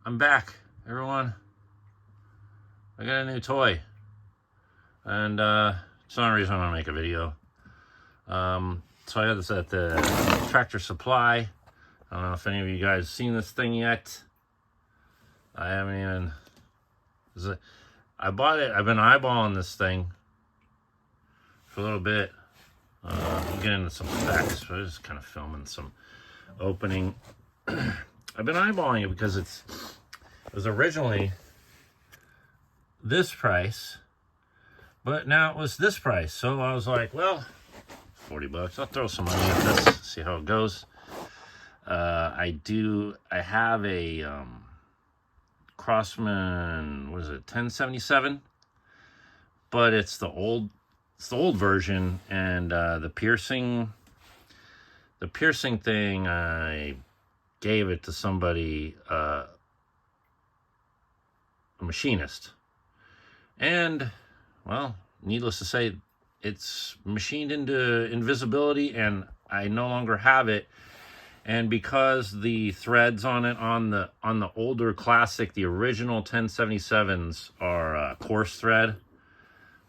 I'm back, everyone. I got a new toy. And it's the only reason I'm gonna make a video. So I got this at the Tractor Supply. I don't know if any of you guys seen this thing yet. I haven't even... I bought it, I've been eyeballing this thing for a little bit. We'll get into some specs, but I'm just kind of filming some opening. I've been eyeballing it because it was originally this price, but now it was this price. So I was like, well, 40 bucks. I'll throw some money at this, see how it goes. I have a Crosman, what is it, 1077? But it's the old version, and the piercing thing, I gave it to somebody, a machinist, and well, needless to say, it's machined into invisibility, and I no longer have it. And because the threads on it on the older classic, the original 1077s are coarse thread.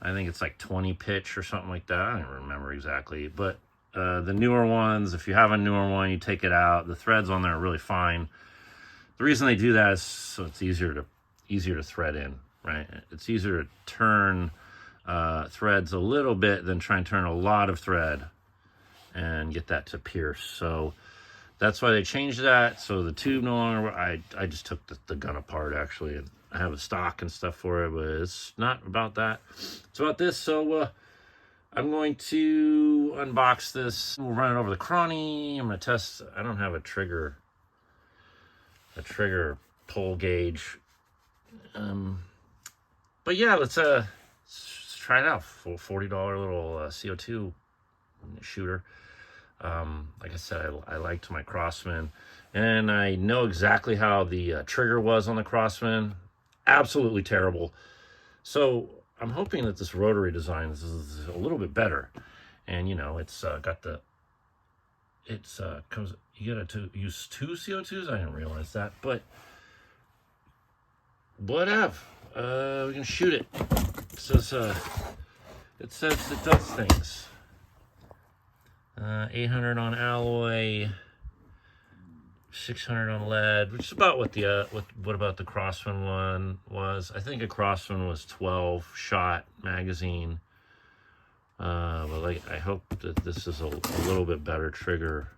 I think it's like 20 pitch or something like that. I don't remember exactly, but the newer ones, if you have a newer one, you take it out. The threads on there are really fine. The reason they do that is so it's easier to thread in, right? It's easier to turn threads a little bit than try and turn a lot of thread and get that to pierce. So that's why they changed that. So the tube no longer, I just took the gun apart actually, and I have a stock and stuff for it, but it's not about that. It's about this. So I'm going to unbox this. We'll run it over the chrony. I'm going to test. I don't have a trigger pull gauge. But yeah, let's try it out. $40 little CO2 shooter. Like I said, I liked my Crosman, and I know exactly how the trigger was on the Crosman. Absolutely terrible. So I'm hoping that this rotary design is a little bit better. And you know, it's got the, comes, you gotta use 2 CO2s. I didn't realize that, but whatever. We're gonna shoot it. It says it does things. 800 on alloy, 600 on lead, which is about what the what about the Crosman one was. I think a Crosman was 12 shot magazine. But like, I hope that this is a little bit better trigger.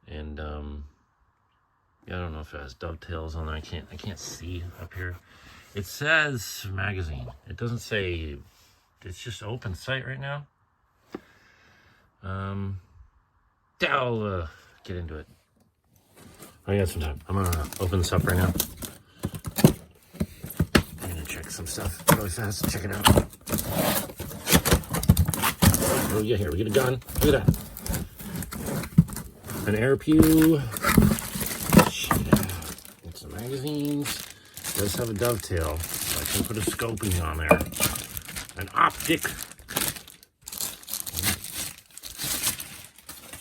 And yeah, I don't know if it has dovetails on there. I can't see up here. It says magazine. It doesn't say. It's just open sight right now. I'll get into it. I got some time. I'm gonna open this up right now. I'm gonna check some stuff really fast. Check it out. What do we get here? We get a gun. Look at that. An air pew. Get some magazines. It does have a dovetail, so I can put a scoping on there. An optic.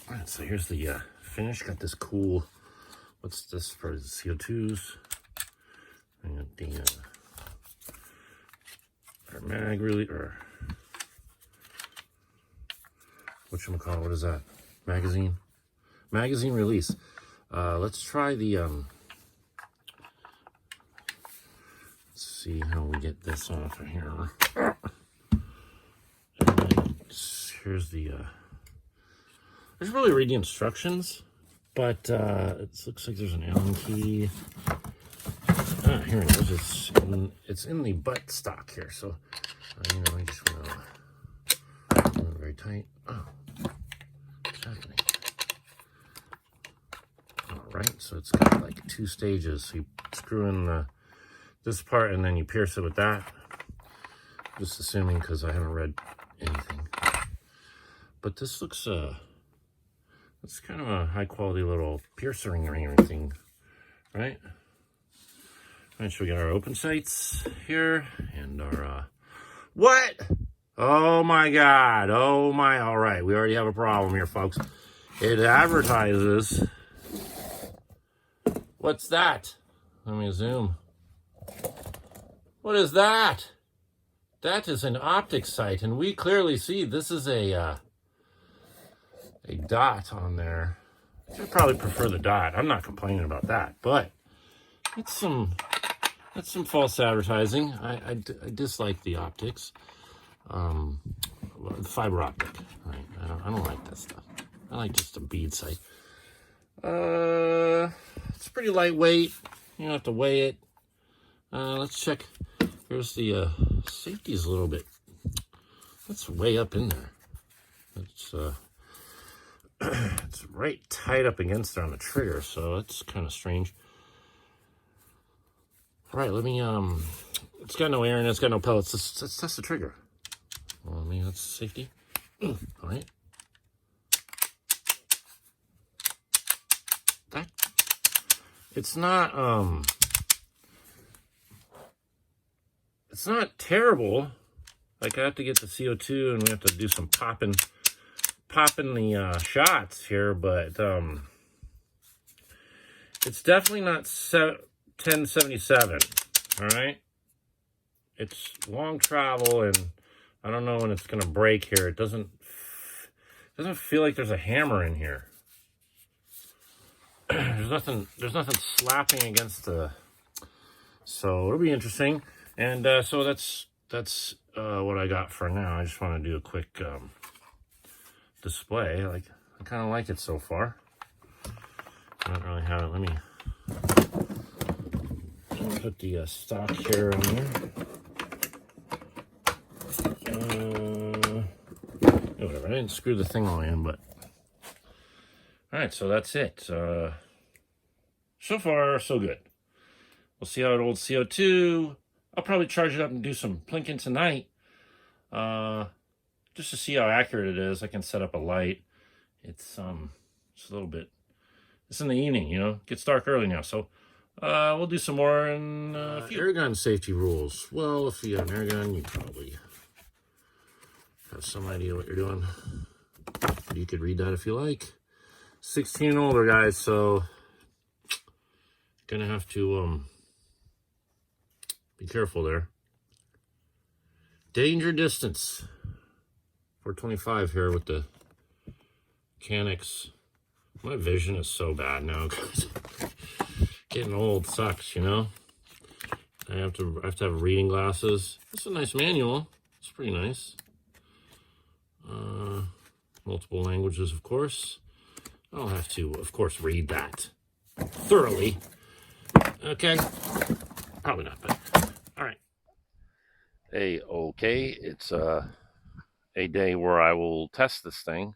Alright, so here's the finish. Got this cool, what's this for the CO2s? I got the mag really, or whatchamacallit, what is that? Magazine release. Let's try the let's see how we get this off of here. Here's the I should really read the instructions, but it looks like there's an Allen key. Here it is. It's in the butt stock here, so you know, I just want to move it very tight. Oh, what's happening? All right, so it's got like 2 stages. So you screw in this part, and then you pierce it with that. Just assuming, because I haven't read anything. But this looks it's kind of a high quality little piercing ring thing, right? All right, so we got our open sights here, and our what? Oh my God! Oh my! All right, we already have a problem here, folks. It advertises. What's that? Let me zoom. What is that? That is an optic sight, and we clearly see this is a dot on there. I probably prefer the dot. I'm not complaining about that, but it's some false advertising. I dislike the optics. Fiber optic. Right? I don't like that stuff. I like just a bead sight. It's pretty lightweight. You don't have to weigh it. Let's check. Here's the safety's a little bit. That's way up in there. It's it's right tight up against there on the trigger, so it's kind of strange. All right, let me it's got no air and it's got no pellets. Let's test the trigger. Well, I mean, that's safety. All right. That it's not terrible. Like, I have to get the CO2 and we have to do some popping the shots here, but it's definitely not 1077. All right, it's long travel, and I don't know when it's gonna break here. It doesn't feel like there's a hammer in here. There's nothing slapping against the, so it'll be interesting. And so that's what I got for now. I just want to do a quick display. Like, I kind of like it so far. I don't really have it. Let me put the stock here in there. Whatever. I didn't screw the thing all in, but all right. So that's it. So far, so good. We'll see how it holds CO2. I'll probably charge it up and do some plinking tonight, just to see how accurate it is. I can set up a light. It's a little bit. It's in the evening, you know. It gets dark early now, so we'll do some more. And airgun safety rules. Well, if you have an airgun, you probably have some idea what you're doing. You could read that if you like. 16 and older, guys. So gonna have to be careful there. Danger distance. 425 here with the Canex. My vision is so bad now, guys. Getting old sucks, you know. I have to have reading glasses. It's a nice manual. It's pretty nice. Multiple languages, of course. I'll have to, of course, read that thoroughly. Okay. Probably not, but all right. Hey, okay. It's a day where I will test this thing.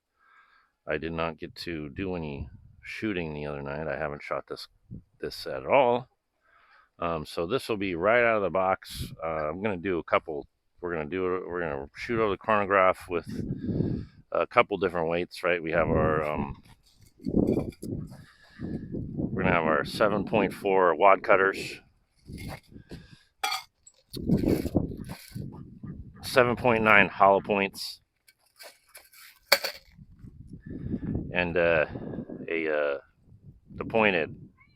I did not get to do any shooting the other night. I haven't shot this at all. So this will be right out of the box. I'm gonna do a couple. We're gonna shoot over the chronograph with a couple different weights. Right, we have our we're gonna have our 7.4 wad cutters, 7.9 hollow points, and the pointed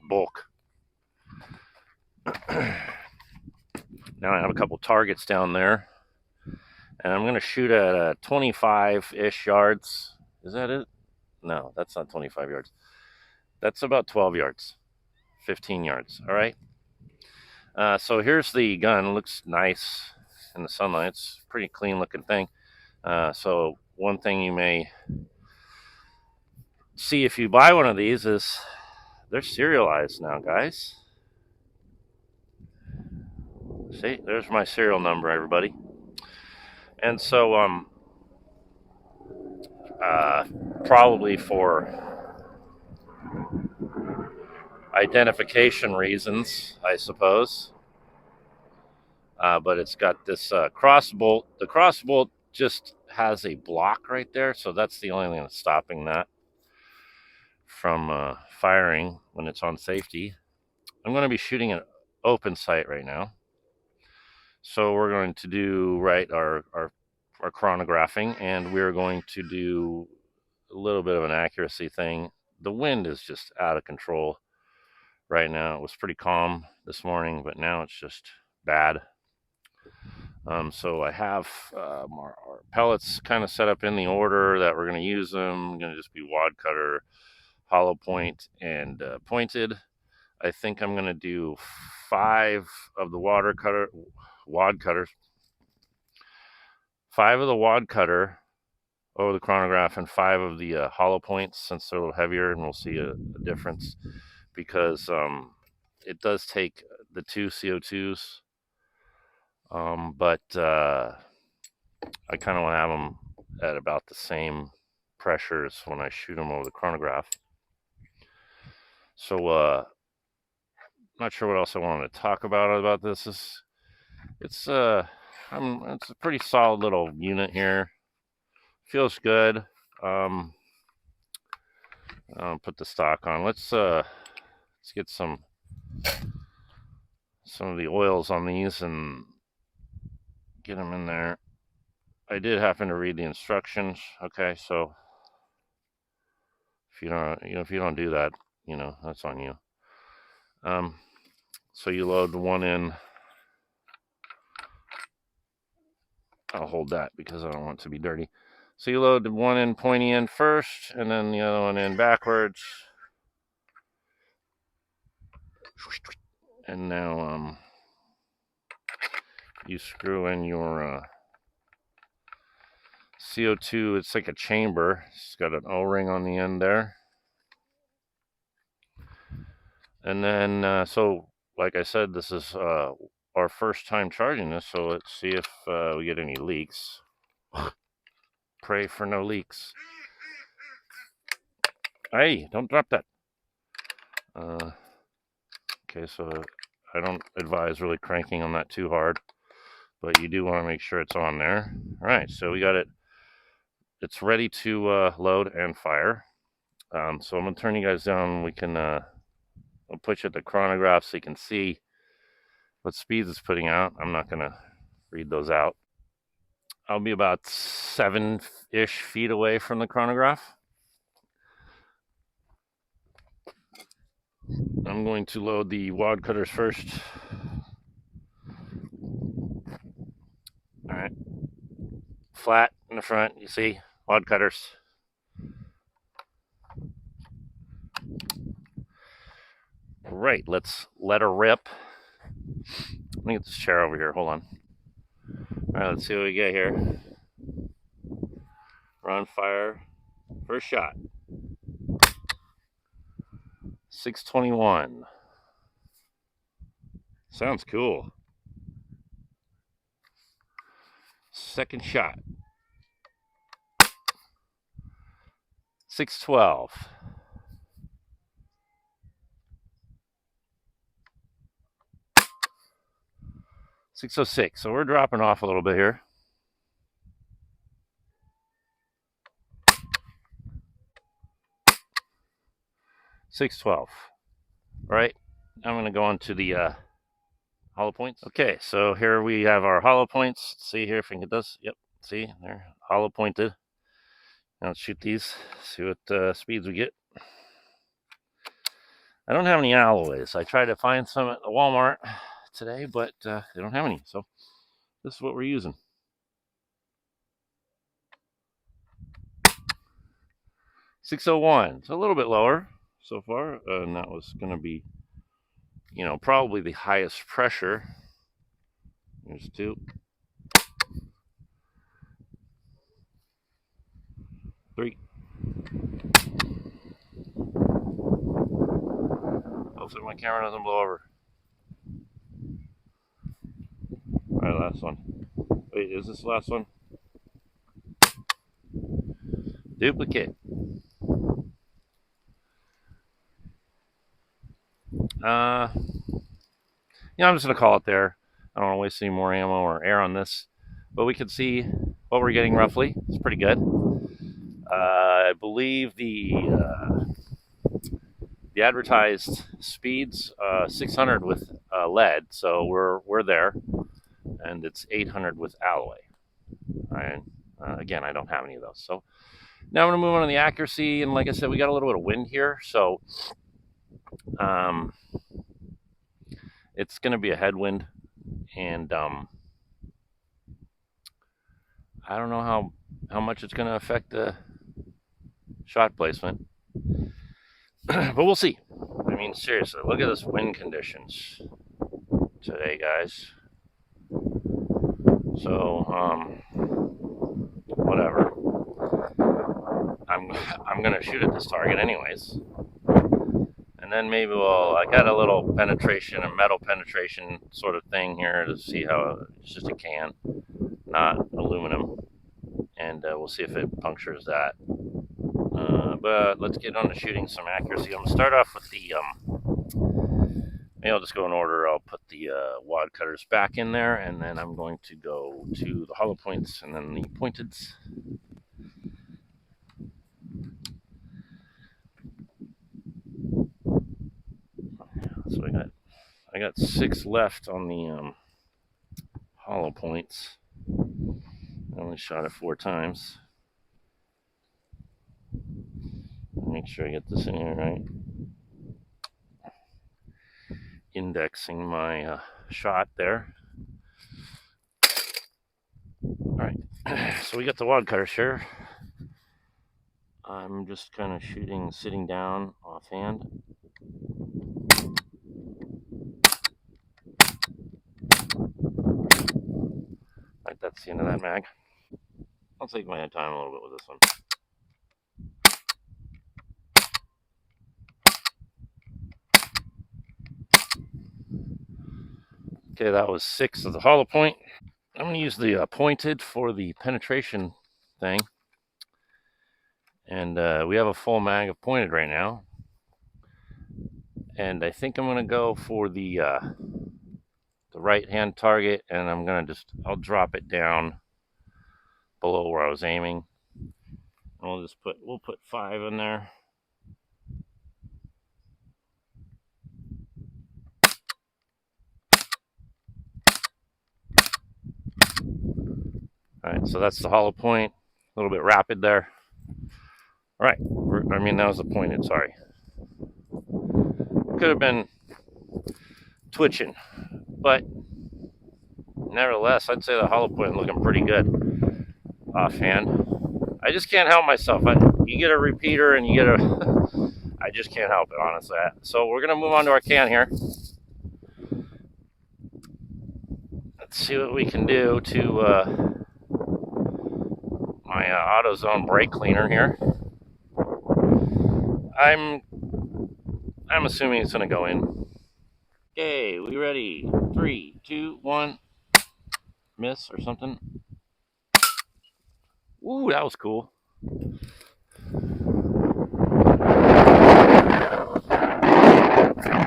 bulk. Now I have a couple targets down there, and I'm going to shoot at 25-ish yards. Is that it? No, that's not 25 yards. That's about 12 yards, 15 yards. All right. So here's the gun. It looks nice in the sunlight. It's a pretty clean looking thing. So one thing you may see if you buy one of these is they're serialized now, guys. See, there's my serial number, everybody. And so, probably for identification reasons, I suppose. But it's got this cross bolt. The cross bolt just has a block right there, so that's the only thing that's stopping that from firing when it's on safety. I'm going to be shooting an open sight right now. So we're going to do our chronographing, and we're going to do a little bit of an accuracy thing. The wind is just out of control right now. It was pretty calm this morning, but now it's just bad. So I have our pellets kind of set up in the order that we're going to use them. Going to just be wad cutter, hollow point, and pointed. I think I'm going to do 5 of the wad cutters, 5 of the wad cutter over the chronograph, and 5 of the hollow points, since they're a little heavier, and we'll see a difference, because it does take the 2 CO2s, but I kind of want to have them at about the same pressures when I shoot them over the chronograph. So not sure what else I wanted to talk about this. It's a pretty solid little unit here. Feels good. I'll put the stock on. Let's get some of the oils on these and get them in there. I did happen to read the instructions. Okay, so if you don't do that, that's on you. So you load one in. I'll hold that because I don't want it to be dirty. So you load the one in pointy end first, and then the other one in backwards. And now you screw in your CO2. It's like a chamber. It's got an O-ring on the end there. And then, so like I said, this is our first time charging this, so let's see if we get any leaks. Pray for no leaks. Hey, don't drop that. Okay, so I don't advise really cranking on that too hard, but you do want to make sure it's on there. All right, so we got it. It's ready to load and fire. So I'm going to turn you guys down. We can I'll put you at the chronograph so you can see what speeds it's putting out. I'm not going to read those out. I'll be about 7-ish feet away from the chronograph. I'm going to load the wad cutters first. All right. Flat in the front, you see, wad cutters. Right, let's let her rip. Let me get this chair over here. Hold on. All right, let's see what we get here. We're on fire. First shot. 621. Sounds cool. Second shot. 612. $606. So we're dropping off a little bit here. $612. Right. I'm going to go on to the hollow points. Okay, so here we have our hollow points. Let's see here if we can get this. Yep. See, they're hollow pointed. Now let's shoot these. See what speeds we get. I don't have any alloys. I tried to find some at the Walmart today, but they don't have any. So this is what we're using. $601. It's a little bit lower so far, and that was going to be, probably the highest pressure. There's 2. 3. Hopefully my camera doesn't blow over. All right, last one. Wait, is this the last one? Duplicate. I'm just going to call it there. I don't want to waste any more ammo or air on this, but we can see what we're getting roughly. It's pretty good. I believe the advertised speeds 600 with lead, so we're there, and it's 800 with alloy. And again, I don't have any of those. So now I'm going to move on to the accuracy, and like I said, we got a little bit of wind here, so it's going to be a headwind, and I don't know how much it's going to affect the shot placement, but we'll see. I mean, seriously, look at this wind conditions today, guys. So, whatever. I'm gonna shoot at this target anyways, and then maybe I got a little penetration, a metal penetration sort of thing here to see how it's just a can, not aluminum, and we'll see if it punctures that. But let's get on to shooting some accuracy. I'm gonna start off with the maybe I'll just go in order. I'll put the wad cutters back in there, and then I'm going to go to the hollow points and then the pointeds. So I got 6 left on the hollow points. I only shot it 4 times. Make sure I get this in here right. Indexing my shot there. All right, so we got the wad cutters here. I'm just kind of shooting sitting down offhand. Right, that's the end of that mag. I'll take my time a little bit with this one. Okay, that was 6 of the hollow point. I'm going to use the pointed for the penetration thing. And we have a full mag of pointed right now. And I think I'm going to go for the right-hand target, and I'm going to I'll drop it down below where I was aiming. And we'll put 5 in there. All right, so that's the hollow point. A little bit rapid there. All right, I mean, that was the pointed, sorry. Could have been twitching, but nevertheless, I'd say the hollow point looking pretty good offhand. I just can't help myself. You get a repeater and you get a... I just can't help it, honestly. So we're going to move on to our can here. Let's see what we can do to my AutoZone brake cleaner here. I'm assuming it's going to go in. Okay, we ready? 3, 2, 1. Miss or something. Ooh, that was cool.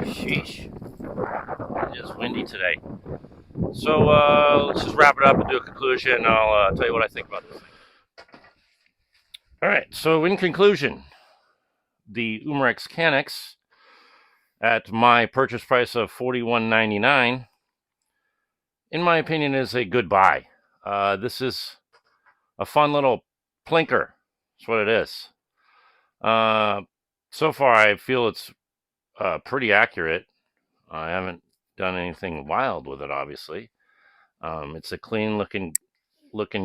Sheesh. It's windy today. So let's just wrap it up and do a conclusion. I'll tell you what I think about this thing. All right, so in conclusion, the Umarex Canex at my purchase price of $41.99, in my opinion, is a good buy. This is a fun little plinker. That's what it is. So far, I feel it's pretty accurate. I haven't done anything wild with it, obviously. It's a clean looking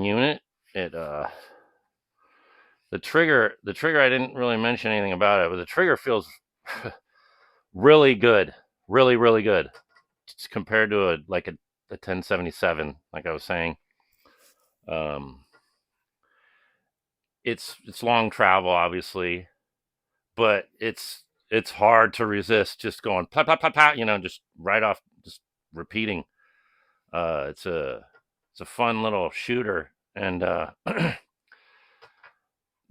unit. It the trigger I didn't really mention anything about it, but the trigger feels really good, really good. It's compared to a 1077, like I was saying. It's long travel, obviously, but it's hard to resist just going pop pop pop pop, just right off, just repeating. It's a fun little shooter, and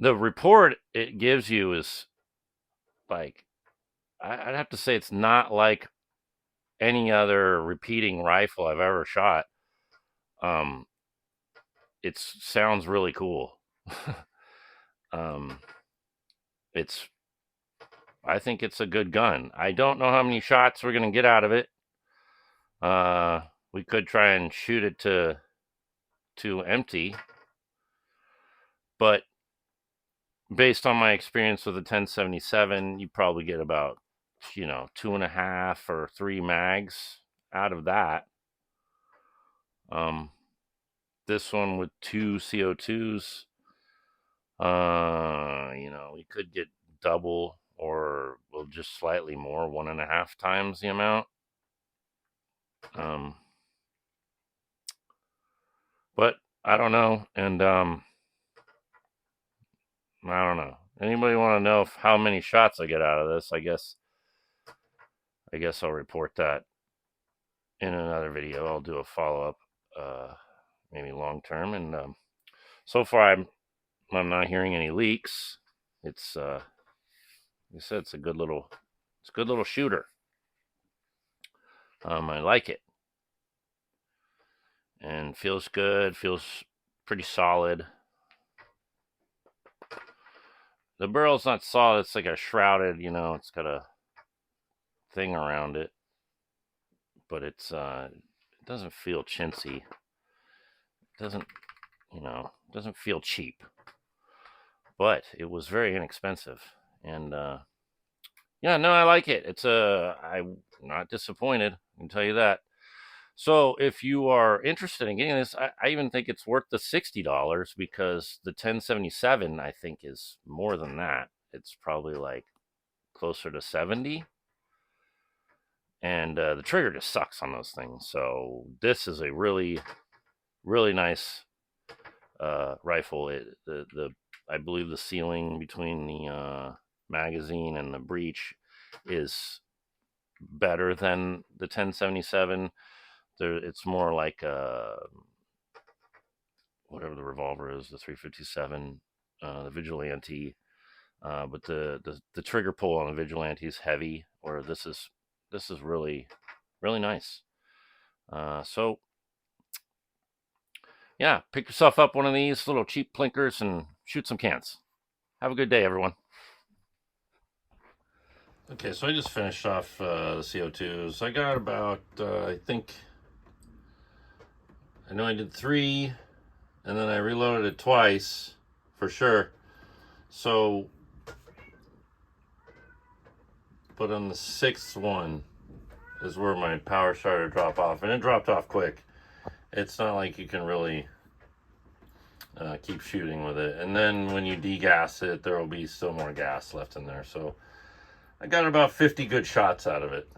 the report it gives you is like, I'd have to say it's not like any other repeating rifle I've ever shot. It sounds really cool. I think it's a good gun. I don't know how many shots we're gonna get out of it. We could try and shoot it to empty, but based on my experience with the 1077, you probably get about 2.5 or 3 mags out of that. This one with 2 CO2s, we could get double or well, just slightly more, 1.5 times the amount. But I don't know, and I don't know. Anybody want to know how many shots I get out of this? I guess I'll report that in another video. I'll do a follow-up, maybe long term. And so far, I'm not hearing any leaks. It's like I said, it's a good little shooter. I like it, and feels good. Feels pretty solid. The barrel's not solid. It's like a shrouded. It's got a thing around it, but it doesn't feel chintzy. It doesn't feel cheap. But it was very inexpensive, and yeah, no, I like it. I'm not disappointed. I can tell you that. So if you are interested in getting this, I even think it's worth the $60 because the 1077 I think is more than that. It's probably like closer to 70, and the trigger just sucks on those things. So this is a really, really nice rifle. I believe the sealing between the magazine and the breech is better than the 1077. It's more like whatever the revolver is, the 357, the Vigilante. But the trigger pull on the Vigilante is heavy, or this is really, really nice. So yeah, pick yourself up one of these little cheap plinkers and shoot some cans. Have a good day, everyone. Okay, so I just finished off the CO2s. I got about, I know I did 3, and then I reloaded it twice, for sure. So, but on the 6th one is where my power started to drop off, and it dropped off quick. It's not like you can really keep shooting with it. And then when you degas it, there will be still more gas left in there. So I got about 50 good shots out of it.